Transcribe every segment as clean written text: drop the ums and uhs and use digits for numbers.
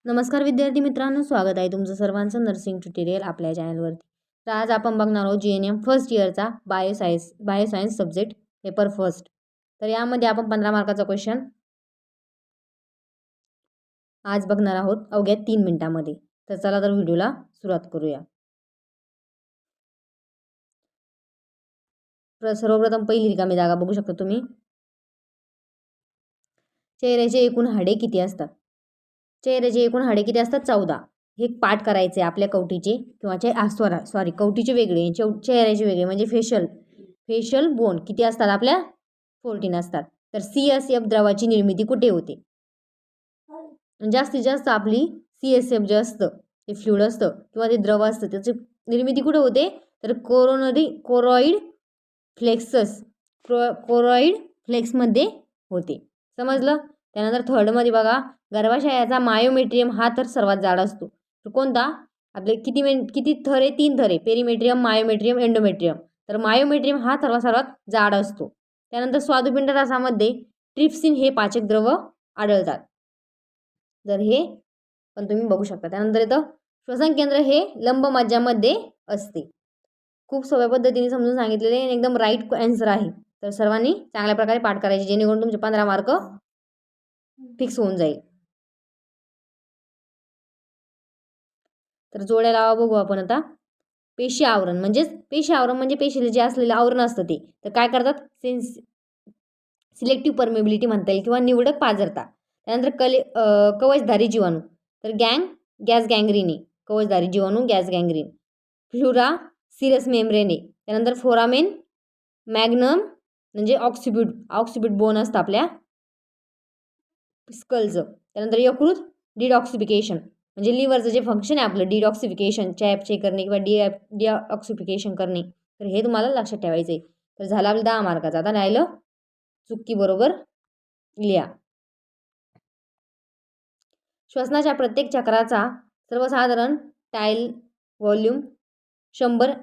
नमस्कार विद्यार्थी मित्रांनो, स्वागत आहे तुमचं सर्वांचं नर्सिंग ट्युटोरियल आपल्या चॅनलवरती. तर आज आपण बघणार आहोत GNM फर्स्ट इयरचा बायोसायन्स सब्जेक्ट पेपर फर्स्ट. तर यामध्ये आपण 15 मार्काचा क्वेश्चन आज बघणार आहोत अवघ्या 3 मिनिटांमध्ये. तर चला तर व्हिडिओला सुरुवात करूया. सर्वप्रथम पहिली रिकामी जागा बघू शकता तुम्ही. चेहऱ्याचे एकूण हाडे किती असतात? चेहऱ्याचे एकूण हाडे किती असतात? 14. हे पाठ करायचे आपल्या कवटीचे किंवा सॉरी कवटीचे वेगळे, चेहऱ्याचे वेगळे म्हणजे फेशियल बोन किती असतात आपल्या? 14 असतात. तर CSF द्रवाची निर्मिती कुठे होते? जास्तीत जास्त आपली CSF जे असतं ते फ्लुइड असतं किंवा ते द्रव असतं त्याची निर्मिती कुठे होते? तर कोरॉइड फ्लेक्समध्ये होते. समजलं? त्यानंतर थर्डमध्ये बघा, गर्भाशयाचा मायोमेट्रियम हा तर सर्वात जाड असतो. तर कोणता? आपले किती थर आहे? 3 थर आहे. पेरिमेट्रियम, मायोमेट्रियम, एंडोमेट्रियम. तर मायोमेट्रियम हा सर्वात जाड असतो. त्यानंतर स्वादुपिंड रसामध्ये ट्रिप्सिन हे पाचक द्रव आढळतात. तर हे पण तुम्ही बघू शकता. त्यानंतर येतं श्वसन केंद्र हे लंब मज्जामध्ये असते. खूप सोप्या पद्धतीने समजून सांगितलेले आणि एकदम राईट आन्सर आहे. तर सर्वांनी चांगल्या प्रकारे पाठ करायचे जेणेकरून तुमचे 15 मार्क फिक्स होऊन जाईल. तर जोड्या लावा बघू आपण आता. पेशी आवरण म्हणजे पेशीला जे असलेलं आवरण असतं ते. तर काय करतात? सिलेक्टिव्ह परमेबिलिटी म्हणता येईल किंवा निवडक पाझरता. त्यानंतर कवचधारी जीवाणू. तर गॅस गँग्रीने, कवचधारी जीवाणू गॅस गँग्रीन. फ्लुरा सिरस मेम्ब्रेने. त्यानंतर फोरामेन मॅग्नम म्हणजे ऑक्सिब्यूट बोन असतं आपल्या स्कलचं. त्यानंतर यकृत डिडॉक्सिफिकेशन म्हणजे लिव्हरचं जे फंक्शन आहे आपलं डिडॉक्सिफिकेशन, चयापचय करणे किंवा डिऑक्सिफिकेशन करणे. तर हे तुम्हाला लक्षात ठेवायचं आहे. तर झाला आपलं 10 मार्काचा. आता राहिलं चुकी बरोबर लिहा. श्वसनाच्या प्रत्येक चक्राचा सर्वसाधारण टाईल व्हॉल्यूम 100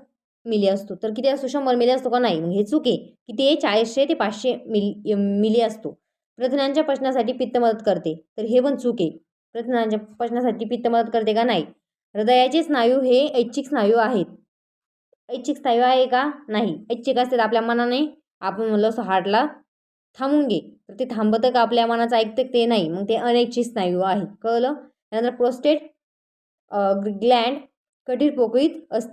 मिली असतो. तर किती असतो? 100 मिली असतो का? नाही. मग हे चूक आहे. किती आहे? 400 ते 500 मिली असतो. प्रथिनांच्या पचनासाठी पित्त मदत करते. तर हे पण चूक आहे. प्रथिनांच्या पचनासाठी पित्त मदत करते का? नाही. हृदयाचे स्नायू हे ऐच्छिक स्नायू आहेत. ऐच्छिक स्नायू आहे का? नाही. ऐच्छिक असते आपल्या मनाने आपण म्हणलं असं हार्टला थांबून घे, तर ते थांबतं का आपल्या मनाचं ऐकतं? ते नाही. मग ते अनैच्छिक स्नायू आहे. कळलं? त्यानंतर प्रोस्टेट ग्लँड कठीर पोकळीत असते.